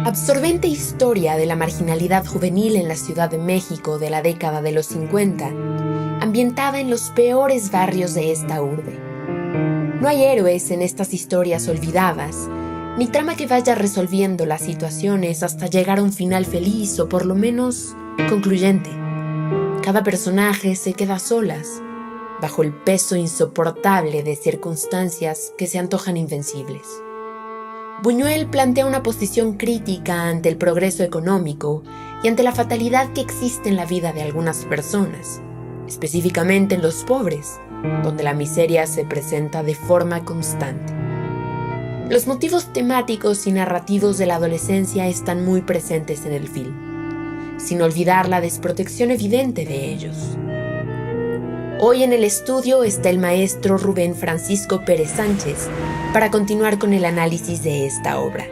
Absorbente historia de la marginalidad juvenil en la Ciudad de México de la década de los 50, ambientada en los peores barrios de esta urbe. No hay héroes en estas historias olvidadas, ni trama que vaya resolviendo las situaciones hasta llegar a un final feliz o por lo menos concluyente. Cada personaje se queda a solas, bajo el peso insoportable de circunstancias que se antojan invencibles. Buñuel plantea una posición crítica ante el progreso económico y ante la fatalidad que existe en la vida de algunas personas, específicamente en los pobres, donde la miseria se presenta de forma constante. Los motivos temáticos y narrativos de la adolescencia están muy presentes en el film, sin olvidar la desprotección evidente de ellos. Hoy en el estudio está el maestro Rubén Francisco Pérez Sánchez para continuar con el análisis de esta obra.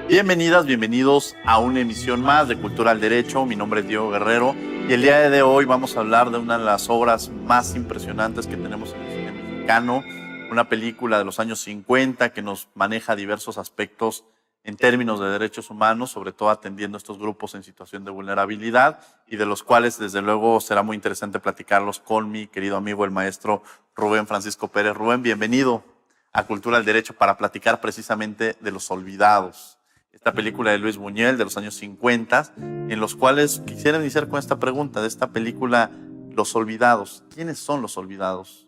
Bienvenidas, bienvenidos a una emisión más de Cultura al Derecho. Mi nombre es Diego Guerrero y el día de hoy vamos a hablar de una de las obras más impresionantes que tenemos en el cine mexicano, una película de los años 50 que nos maneja diversos aspectos en términos de derechos humanos, sobre todo atendiendo a estos grupos en situación de vulnerabilidad y de los cuales desde luego será muy interesante platicarlos con mi querido amigo el maestro Rubén Francisco Pérez. Rubén, bienvenido a Cultura al Derecho para platicar precisamente de Los Olvidados, esta película de Luis Buñuel de los años 50, en los cuales quisiera iniciar con esta pregunta de esta película Los Olvidados. ¿Quiénes son los olvidados?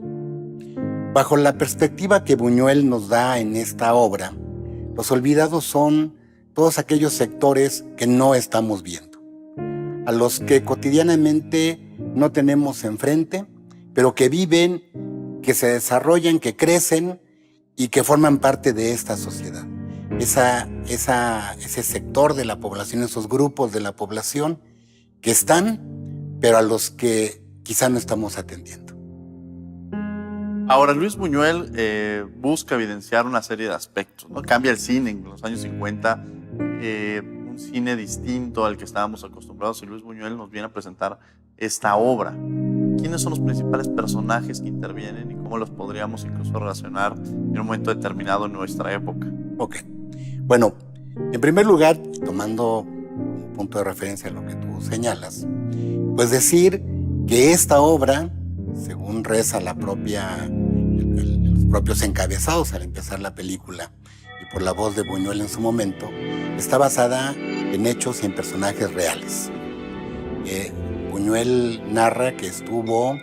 Bajo la perspectiva que Buñuel nos da en esta obra, los olvidados son todos aquellos sectores que no estamos viendo, a los que cotidianamente no tenemos enfrente, pero que viven, que se desarrollan, que crecen y que forman parte de esta sociedad. Ese sector de la población, esos grupos de la población que están, pero a los que quizá no estamos atendiendo. Ahora, Luis Buñuel busca evidenciar una serie de aspectos, ¿no? Cambia el cine en los años 50, un cine distinto al que estábamos acostumbrados, y Luis Buñuel nos viene a presentar esta obra. ¿Quiénes son los principales personajes que intervienen y cómo los podríamos incluso relacionar en un momento determinado en nuestra época? Ok. Bueno, en primer lugar, tomando un punto de referencia a lo que tú señalas, pues decir que esta obra, según reza los propios encabezados al empezar la película y por la voz de Buñuel en su momento, está basada en hechos y en personajes reales. Buñuel narra que estuvo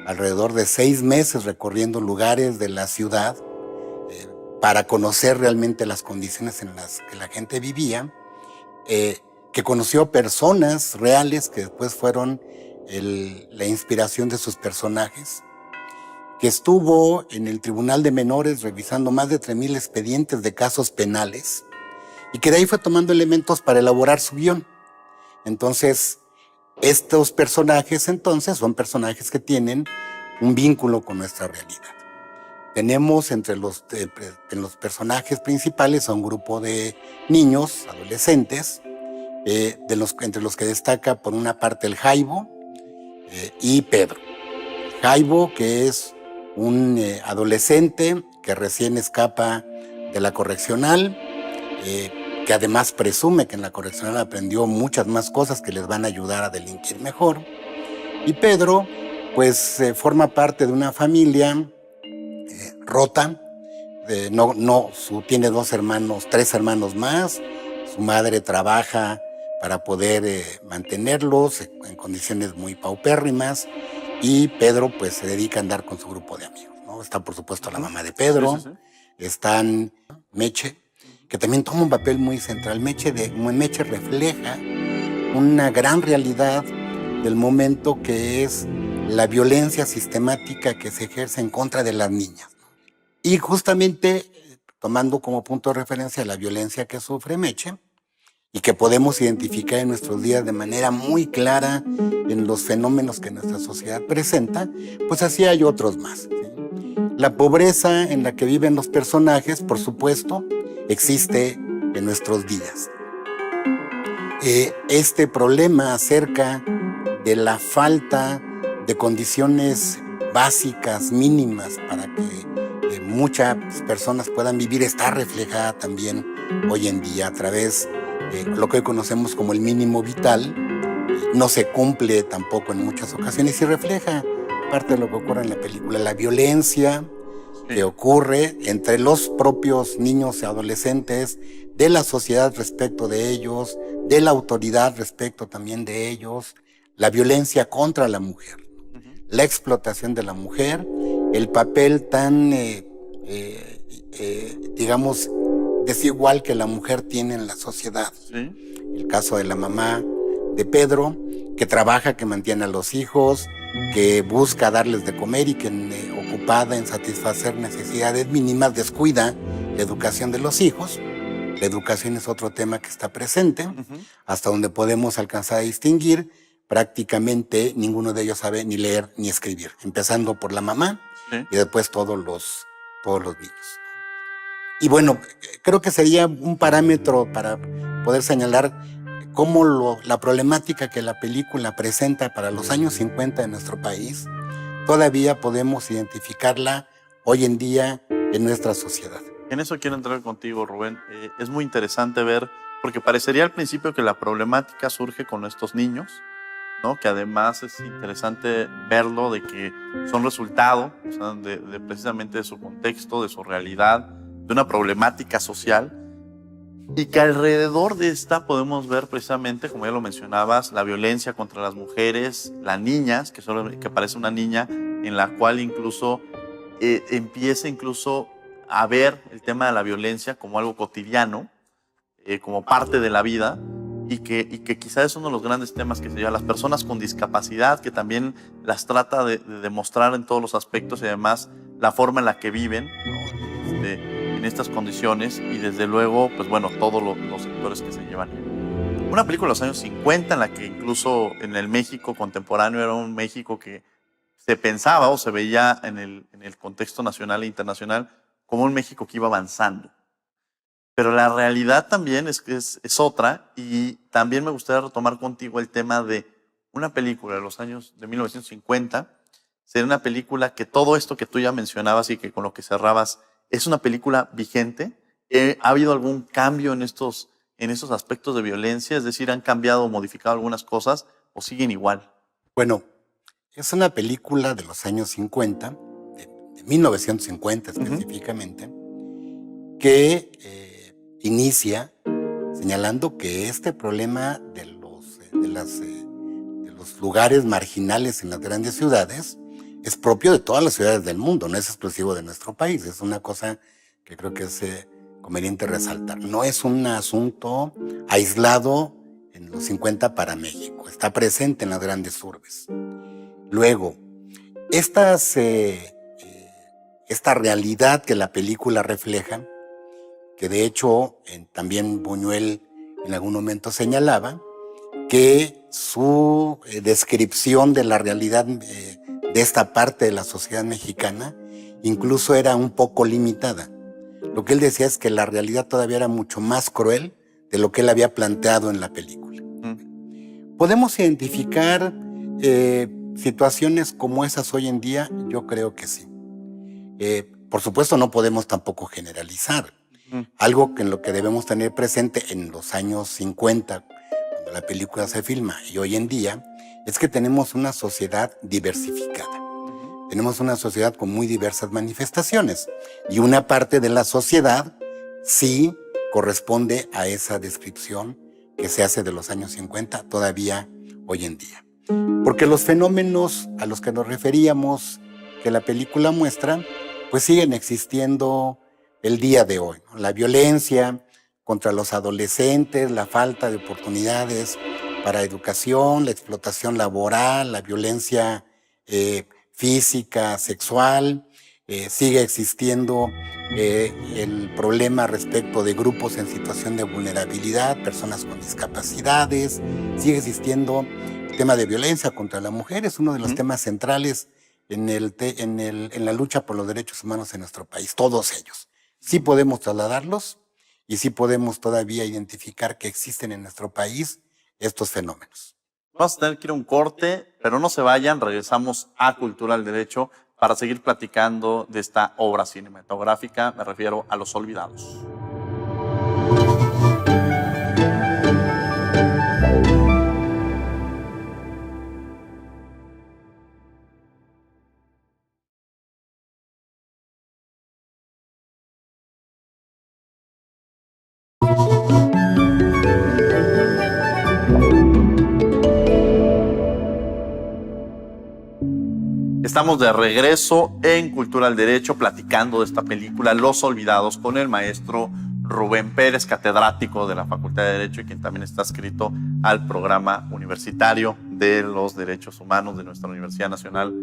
alrededor de 6 meses recorriendo lugares de la ciudad para conocer realmente las condiciones en las que la gente vivía, que conoció personas reales que después fueron la inspiración de sus personajes, que estuvo en el Tribunal de Menores revisando más de 3,000 expedientes de casos penales y que de ahí fue tomando elementos para elaborar su guión. Entonces, estos personajes son personajes que tienen un vínculo con nuestra realidad. Tenemos entre los personajes principales a un grupo de niños, adolescentes, entre los que destaca por una parte el Jaibo, y Pedro. Jaibo, que es un adolescente que recién escapa de la correccional, que además presume que en la correccional aprendió muchas más cosas que les van a ayudar a delinquir mejor. Y Pedro, pues forma parte de una familia rota, tiene 3 hermanos más, su madre trabaja para poder mantenerlos en condiciones muy paupérrimas, y Pedro pues se dedica a andar con su grupo de amigos, ¿no? Está por supuesto la mamá de Pedro, sí. Están Meche, que también toma un papel muy central. Meche refleja una gran realidad del momento, que es la violencia sistemática que se ejerce en contra de las niñas. Y justamente tomando como punto de referencia la violencia que sufre Meche y que podemos identificar en nuestros días de manera muy clara en los fenómenos que nuestra sociedad presenta, pues así hay otros más, ¿sí? La pobreza en la que viven los personajes, por supuesto, existe en nuestros días. Este problema acerca de la falta de condiciones básicas, mínimas, para que muchas personas puedan vivir, está reflejada también hoy en día a través de lo que hoy conocemos como el mínimo vital. No se cumple tampoco en muchas ocasiones y refleja parte de lo que ocurre en la película, la violencia que ocurre entre los propios niños y adolescentes, de la sociedad respecto de ellos, de la autoridad respecto también de ellos, la violencia contra la mujer, la explotación de la mujer, el papel tan, digamos, desigual que la mujer tiene en la sociedad. Sí. El caso de la mamá de Pedro, que trabaja, que mantiene a los hijos, que busca darles de comer y que ocupada en satisfacer necesidades mínimas descuida la educación de los hijos. La educación es otro tema que está presente, hasta donde podemos alcanzar a distinguir. Prácticamente ninguno de ellos sabe ni leer ni escribir, empezando por la mamá y después todos los niños. Y bueno, creo que sería un parámetro para poder señalar cómo la problemática que la película presenta para los años 50 en nuestro país, todavía podemos identificarla hoy en día en nuestra sociedad. En eso quiero entrar contigo, Rubén. Es muy interesante ver, porque parecería al principio que la problemática surge con estos niños, ¿no? Que además es interesante verlo de que son resultado, o sea, de precisamente de su contexto, de su realidad, de una problemática social, y que alrededor de esta podemos ver precisamente, como ya lo mencionabas, la violencia contra las mujeres, las niñas, que aparece una niña en la cual incluso empieza incluso a ver el tema de la violencia como algo cotidiano, como parte de la vida, y que quizás es uno de los grandes temas que se lleva. Las personas con discapacidad, que también las trata de demostrar en todos los aspectos y además la forma en la que viven, ¿no? En estas condiciones, y desde luego, pues bueno, todos los sectores que se llevan. Una película de los años 50 en la que incluso en el México contemporáneo era un México que se pensaba o se veía en el contexto nacional e internacional como un México que iba avanzando. Pero la realidad también es otra, y también me gustaría retomar contigo el tema de una película de los años de 1950. Sería una película que todo esto que tú ya mencionabas y que con lo que cerrabas es una película vigente. ¿Ha habido algún cambio en estos aspectos de violencia? Es decir, ¿han cambiado o modificado algunas cosas o siguen igual? Bueno, es una película de los años 50, de 1950 específicamente, que inicia señalando que este problema de los lugares marginales en las grandes ciudades es propio de todas las ciudades del mundo, no es exclusivo de nuestro país. Es una cosa que creo que es conveniente resaltar. No es un asunto aislado en los 50 para México, está presente en las grandes urbes. Luego, esta realidad que la película refleja, que de hecho también Buñuel en algún momento señalaba, que su descripción de la realidad de esta parte de la sociedad mexicana incluso era un poco limitada. Lo que él decía es que la realidad todavía era mucho más cruel de lo que él había planteado en la película. ¿Podemos identificar situaciones como esas hoy en día? Yo creo que sí. Por supuesto, no podemos tampoco generalizar. Algo que en lo que debemos tener presente en los años 50, cuando la película se filma, y hoy en día, es que tenemos una sociedad diversificada. Tenemos una sociedad con muy diversas manifestaciones, y una parte de la sociedad sí corresponde a esa descripción que se hace de los años 50 todavía hoy en día. Porque los fenómenos a los que nos referíamos, que la película muestra, pues siguen existiendo el día de hoy, ¿no? La violencia contra los adolescentes, la falta de oportunidades para educación, la explotación laboral, la violencia física, sexual. Sigue existiendo el problema respecto de grupos en situación de vulnerabilidad, personas con discapacidades. Sigue existiendo el tema de violencia contra la mujer. Es uno de los temas centrales en la lucha por los derechos humanos en nuestro país, todos ellos. Sí podemos trasladarlos y sí podemos todavía identificar que existen en nuestro país estos fenómenos. Vamos a tener que ir a un corte, pero no se vayan, regresamos a Cultura al Derecho para seguir platicando de esta obra cinematográfica, me refiero a Los Olvidados. Estamos de regreso en Cultura al Derecho platicando de esta película Los Olvidados con el maestro Rubén Pérez, catedrático de la Facultad de Derecho y quien también está adscrito al programa universitario de los derechos humanos de nuestra Universidad Nacional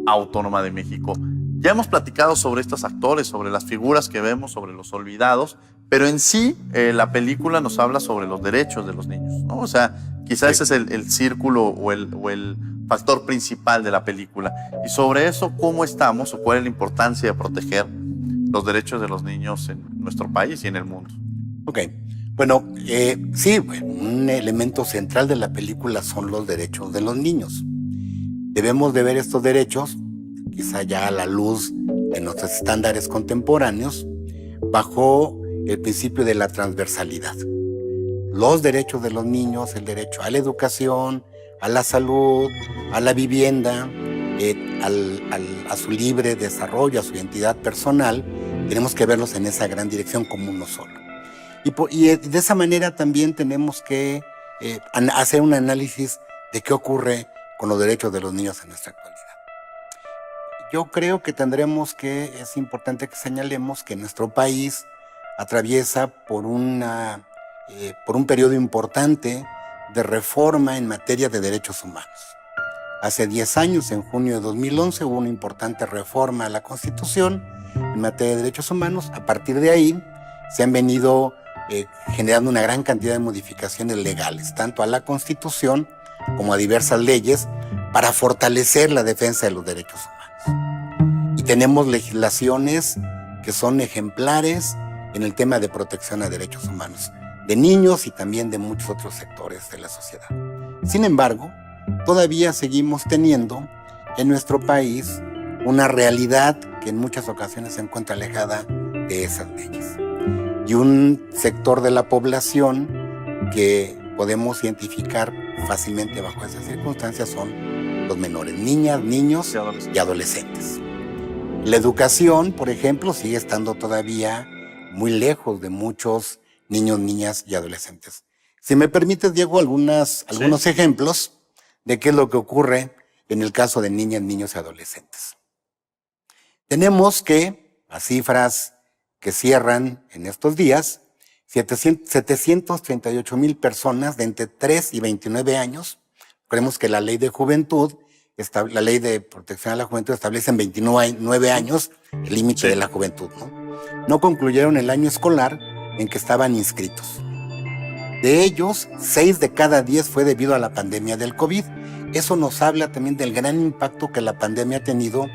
Autónoma de México. Ya hemos platicado sobre estos actores, sobre las figuras que vemos, sobre los olvidados, pero en sí la película nos habla sobre los derechos de los niños, ¿no? O sea, quizás ese es el círculo o el factor principal de la película. Y sobre eso, ¿cómo estamos o cuál es la importancia de proteger los derechos de los niños en nuestro país y en el mundo? Ok, bueno, sí, un elemento central de la película son los derechos de los niños. Debemos de ver estos derechos, quizá ya a la luz de nuestros estándares contemporáneos, bajo el principio de la transversalidad. Los derechos de los niños, el derecho a la educación, a la salud, a la vivienda, a su libre desarrollo, a su identidad personal, tenemos que verlos en esa gran dirección como uno solo. Y de esa manera también tenemos que hacer un análisis de qué ocurre con los derechos de los niños en nuestra actualidad. Yo creo que es importante que señalemos que nuestro país atraviesa por un periodo importante de reforma en materia de derechos humanos. Hace 10 años, en junio de 2011, hubo una importante reforma a la Constitución en materia de derechos humanos. A partir de ahí se han venido generando una gran cantidad de modificaciones legales, tanto a la Constitución como a diversas leyes, para fortalecer la defensa de los derechos humanos. Y tenemos legislaciones que son ejemplares en el tema de protección a derechos humanos de niños y también de muchos otros sectores de la sociedad. Sin embargo, todavía seguimos teniendo en nuestro país una realidad que en muchas ocasiones se encuentra alejada de esas leyes. Y un sector de la población que podemos identificar fácilmente bajo esas circunstancias son los menores, niñas, niños y adolescentes. La educación, por ejemplo, sigue estando todavía muy lejos de muchos niños, niñas y adolescentes. Si me permites, Diego, algunos ejemplos de qué es lo que ocurre en el caso de niñas, niños y adolescentes. Tenemos que, a cifras que cierran en estos días, 738,000 personas de entre 3 y 29 años. Creemos que la ley de juventud, la ley de protección a la juventud establece en 29 años el límite de la juventud, ¿no? No concluyeron el año escolar en que estaban inscritos. De ellos, 6 de cada 10 fue debido a la pandemia del COVID. Eso nos habla también del gran impacto que la pandemia ha tenido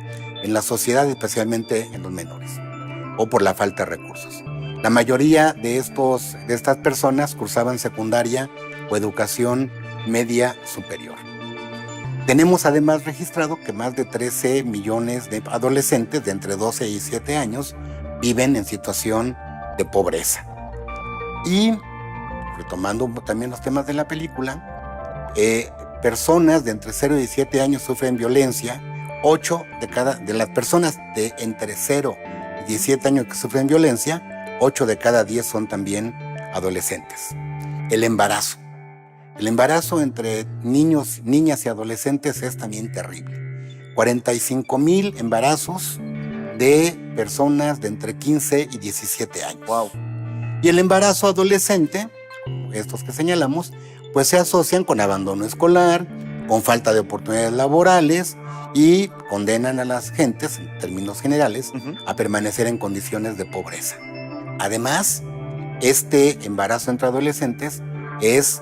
en la sociedad, especialmente en los menores, o por la falta de recursos. La mayoría de estas personas cursaban secundaria o educación media superior. Tenemos además registrado que más de 13 millones de adolescentes de entre 12 y 17 años viven en situación de pobreza. Y, retomando también los temas de la película, personas de entre 0 y 17 años sufren violencia. 8 de las personas de entre 0 y 17 años que sufren violencia, 8 de cada 10 son también adolescentes. El embarazo. El embarazo entre niños, niñas y adolescentes es también terrible. 45,000 embarazos de personas de entre 15 y 17 años. Wow. Y el embarazo adolescente, estos que señalamos, pues se asocian con abandono escolar, con falta de oportunidades laborales y condenan a las gentes, en términos generales, a permanecer en condiciones de pobreza. Además, este embarazo entre adolescentes es,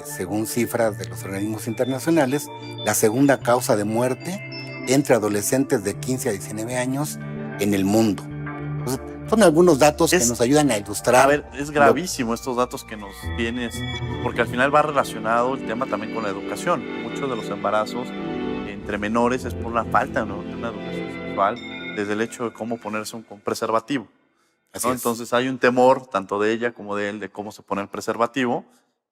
según cifras de los organismos internacionales, la segunda causa de muerte entre adolescentes de 15 a 19 años en el mundo. Entonces, son algunos datos que nos ayudan a ilustrar. A ver, es gravísimo estos datos que nos tienes, porque al final va relacionado el tema también con la educación. Muchos de los embarazos entre menores es por la falta, ¿no?, de una educación sexual, desde el hecho de cómo ponerse un preservativo, ¿no? Entonces hay un temor, tanto de ella como de él, de cómo se pone el preservativo.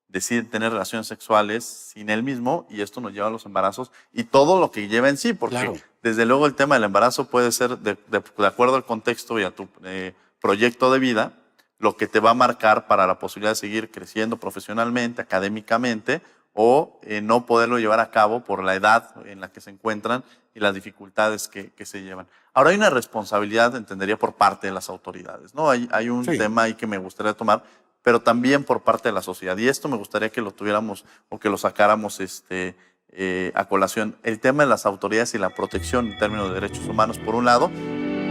Deciden tener relaciones sexuales sin él mismo y esto nos lleva a los embarazos y todo lo que lleva en sí, porque desde luego el tema del embarazo puede ser, de acuerdo al contexto y a tu proyecto de vida, lo que te va a marcar para la posibilidad de seguir creciendo profesionalmente, académicamente, o no poderlo llevar a cabo por la edad en la que se encuentran y las dificultades que se llevan. Ahora hay una responsabilidad, entendería, por parte de las autoridades, ¿no? Hay un tema ahí que me gustaría tomar, pero también por parte de la sociedad. Y esto me gustaría que lo tuviéramos o que lo sacáramos a colación. El tema de las autoridades y la protección en términos de derechos humanos, por un lado,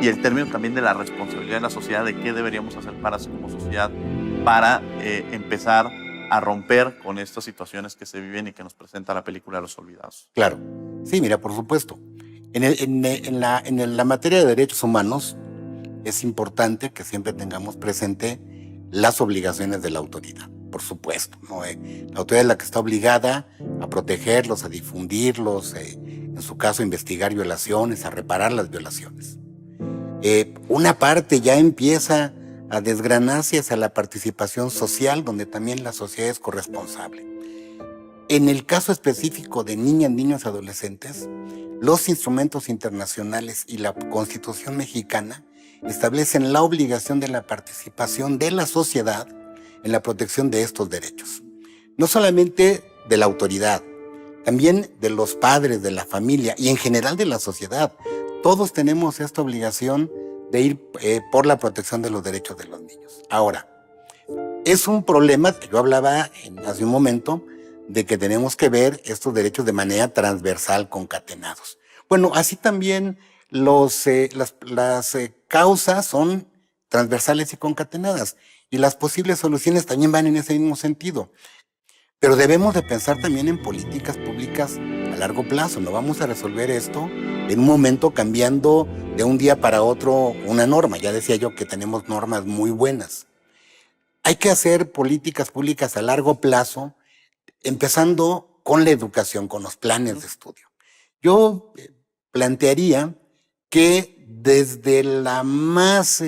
y el término también de la responsabilidad de la sociedad, de qué deberíamos hacer como sociedad para empezar a romper con estas situaciones que se viven y que nos presenta la película Los Olvidados. Claro. Sí, mira, por supuesto. En la materia de derechos humanos es importante que siempre tengamos presente las obligaciones de la autoridad, por supuesto, ¿no? La autoridad es la que está obligada a protegerlos, a difundirlos, en su caso a investigar violaciones, a reparar las violaciones. Una parte ya empieza a desgranarse hacia la participación social, donde también la sociedad es corresponsable. En el caso específico de niñas, niños, adolescentes, los instrumentos internacionales y la Constitución mexicana establecen la obligación de la participación de la sociedad en la protección de estos derechos. No solamente de la autoridad, también de los padres, de la familia y en general de la sociedad. Todos tenemos esta obligación de ir por la protección de los derechos de los niños. Ahora, es un problema, yo hablaba hace un momento, de que tenemos que ver estos derechos de manera transversal, concatenados. Bueno, así también las causas son transversales y concatenadas, y las posibles soluciones también van en ese mismo sentido. Pero debemos de pensar también en políticas públicas a largo plazo. No vamos a resolver esto en un momento cambiando de un día para otro una norma. Ya decía yo que tenemos normas muy buenas. Hay que hacer políticas públicas a largo plazo, empezando con la educación, con los planes de estudio. Yo plantearía que desde el más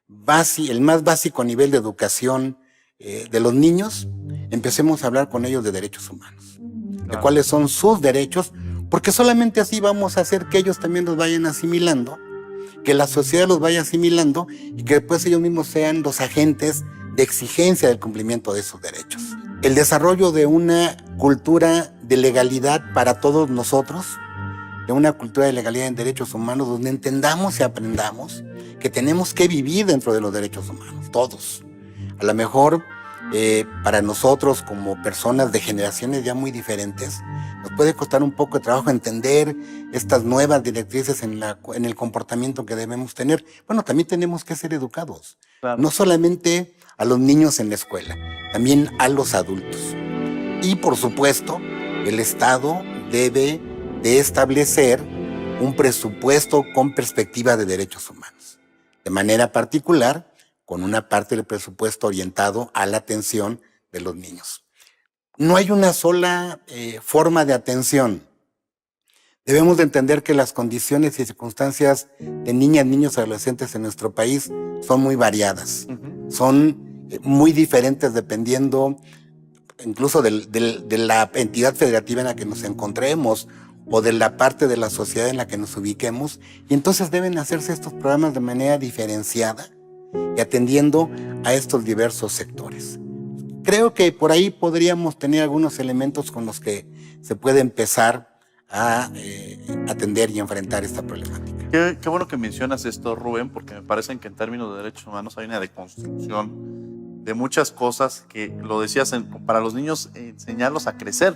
básico nivel de educación de los niños, empecemos a hablar con ellos de derechos humanos, de cuáles son sus derechos, porque solamente así vamos a hacer que ellos también los vayan asimilando, que la sociedad los vaya asimilando y que después ellos mismos sean los agentes de exigencia del cumplimiento de esos derechos. El desarrollo de una cultura de legalidad para todos nosotros, de una cultura de legalidad en derechos humanos donde entendamos y aprendamos que tenemos que vivir dentro de los derechos humanos, todos. A lo mejor para nosotros como personas de generaciones ya muy diferentes, nos puede costar un poco de trabajo entender estas nuevas directrices en el comportamiento que debemos tener. Bueno, también tenemos que ser educados, no solamente a los niños en la escuela, también a los adultos. Y por supuesto, el Estado debe de establecer un presupuesto con perspectiva de derechos humanos, de manera particular con una parte del presupuesto orientado a la atención de los niños. No hay una sola forma de atención. Debemos de entender que las condiciones y circunstancias de niñas, niños y adolescentes en nuestro país son muy variadas. Son muy diferentes dependiendo incluso de la entidad federativa en la que nos encontremos o de la parte de la sociedad en la que nos ubiquemos. Y entonces deben hacerse estos programas de manera diferenciada y atendiendo a estos diversos sectores. Creo que por ahí podríamos tener algunos elementos con los que se puede empezar a atender y enfrentar esta problemática. Qué bueno que mencionas esto, Rubén, porque me parece que en términos de derechos humanos hay una deconstrucción de muchas cosas que, lo decías, para los niños enseñarlos a crecer,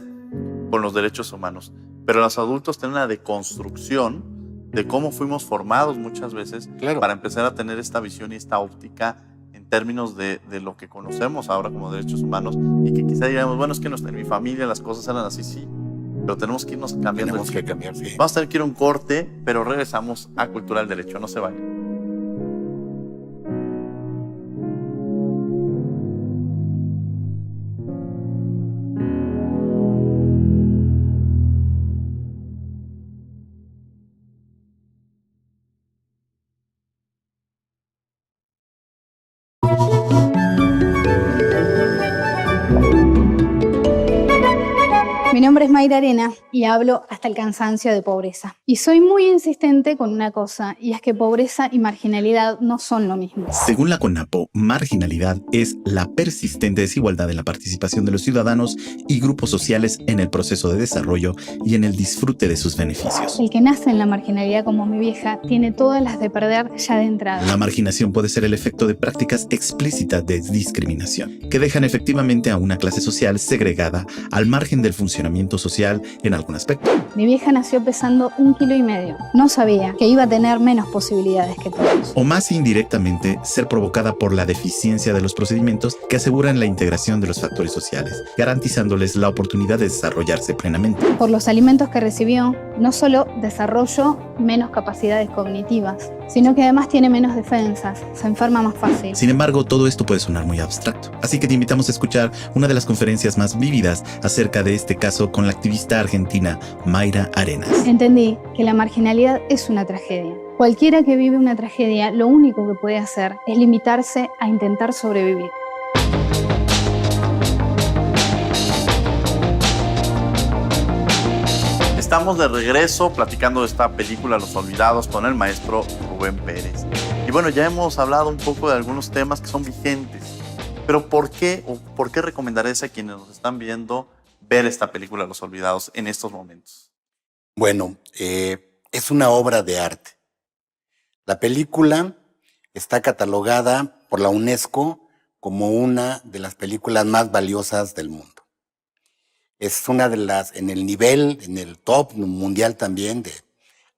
con los derechos humanos. Pero los adultos tienen una deconstrucción de cómo fuimos formados muchas veces para empezar a tener esta visión y esta óptica en términos de lo que conocemos ahora como derechos humanos, y que quizá digamos, bueno, es que en mi familia las cosas eran así, sí, pero tenemos que irnos cambiando. Tenemos que cambiar, sí. Vamos a tener que ir a un corte, pero regresamos a Cultura del Derecho. No se vayan. Mi nombre es Mayra Arena y hablo hasta el cansancio de pobreza. Y soy muy insistente con una cosa, y es que pobreza y marginalidad no son lo mismo. Según la CONAPO, marginalidad es la persistente desigualdad en la participación de los ciudadanos y grupos sociales en el proceso de desarrollo y en el disfrute de sus beneficios. El que nace en la marginalidad como mi vieja tiene todas las de perder ya de entrada. La marginación puede ser el efecto de prácticas explícitas de discriminación, que dejan efectivamente a una clase social segregada al margen del funcionamiento social en algún aspecto. Mi vieja nació pesando 1,5 kilos. No sabía que iba a tener menos posibilidades que todos. O más indirectamente, ser provocada por la deficiencia de los procedimientos que aseguran la integración de los factores sociales, garantizándoles la oportunidad de desarrollarse plenamente. Por los alimentos que recibió, no solo desarrolló menos capacidades cognitivas, sino que además tiene menos defensas, se enferma más fácil. Sin embargo, todo esto puede sonar muy abstracto, así que te invitamos a escuchar una de las conferencias más vívidas acerca de este caso con la activista argentina Mayra Arenas. Entendí que la marginalidad es una tragedia. Cualquiera que vive una tragedia, lo único que puede hacer es limitarse a intentar sobrevivir. Estamos de regreso platicando de esta película Los Olvidados con el maestro Rubén Pérez. Y bueno, ya hemos hablado un poco de algunos temas que son vigentes, pero ¿por qué recomendarías a quienes nos están viendo ver esta película Los Olvidados en estos momentos? Bueno, es una obra de arte. La película está catalogada por la UNESCO como una de las películas más valiosas del mundo. Es una de las, en el top mundial también de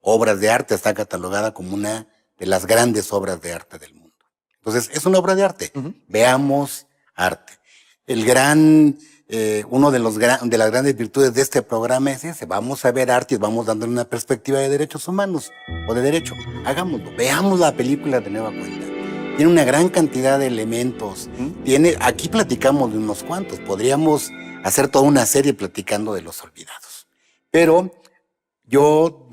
obras de arte, está catalogada como una de las grandes obras de arte del mundo. Entonces, es una obra de arte. Veamos arte. Uno de las grandes virtudes de este programa es ese: vamos a ver arte y vamos dándole una perspectiva de derechos humanos o de derecho. Hagámoslo, veamos la película de nueva cuenta. Tiene una gran cantidad de elementos. Aquí platicamos de unos cuantos. Podríamos hacer toda una serie platicando de Los Olvidados. Pero yo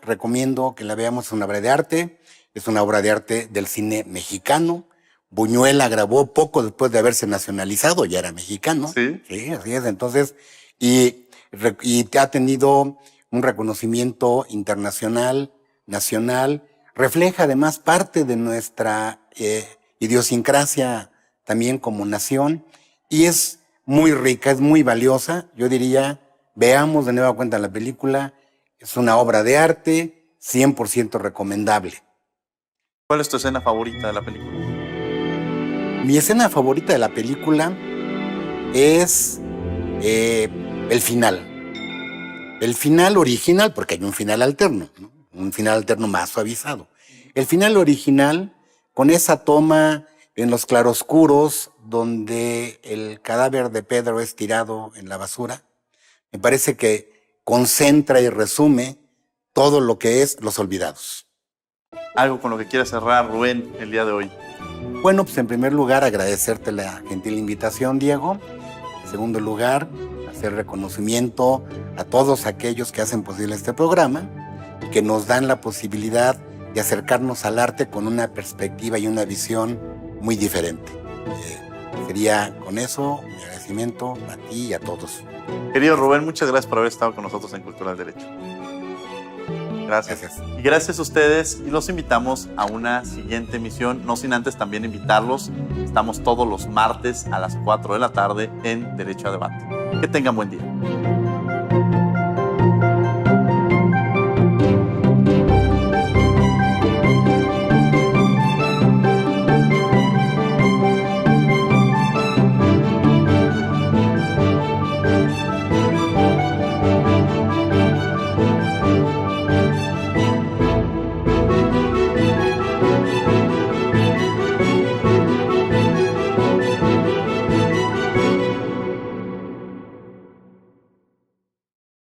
recomiendo que la veamos. Es una obra de arte, es una obra de arte del cine mexicano. Buñuel la grabó poco después de haberse nacionalizado, ya era mexicano. Sí. Sí, así es. Entonces, y ha tenido un reconocimiento internacional, nacional, refleja además parte de nuestra idiosincrasia también como nación, y es muy rica, es muy valiosa. Yo diría, veamos de nueva cuenta la película. Es una obra de arte 100% recomendable. ¿Cuál es tu escena favorita de la película? Mi escena favorita de la película es el final. El final original, porque hay un final alterno, ¿no? Un final alterno más suavizado. El final original, con esa toma en los claroscuros, donde el cadáver de Pedro es tirado en la basura, me parece que concentra y resume todo lo que es Los Olvidados. ¿Algo con lo que quieras cerrar, Rubén, el día de hoy? Bueno, pues en primer lugar, agradecerte la gentil invitación, Diego. En segundo lugar, hacer reconocimiento a todos aquellos que hacen posible este programa y que nos dan la posibilidad de acercarnos al arte con una perspectiva y una visión muy diferente. Sería con eso mi agradecimiento a ti y a todos. Querido Rubén, muchas gracias por haber estado con nosotros en Cultura del Derecho. Gracias. Y gracias a ustedes, y los invitamos a una siguiente emisión, no sin antes también invitarlos. Estamos todos los martes a las 4 de la tarde en Derecho a Debate. Que tengan buen día.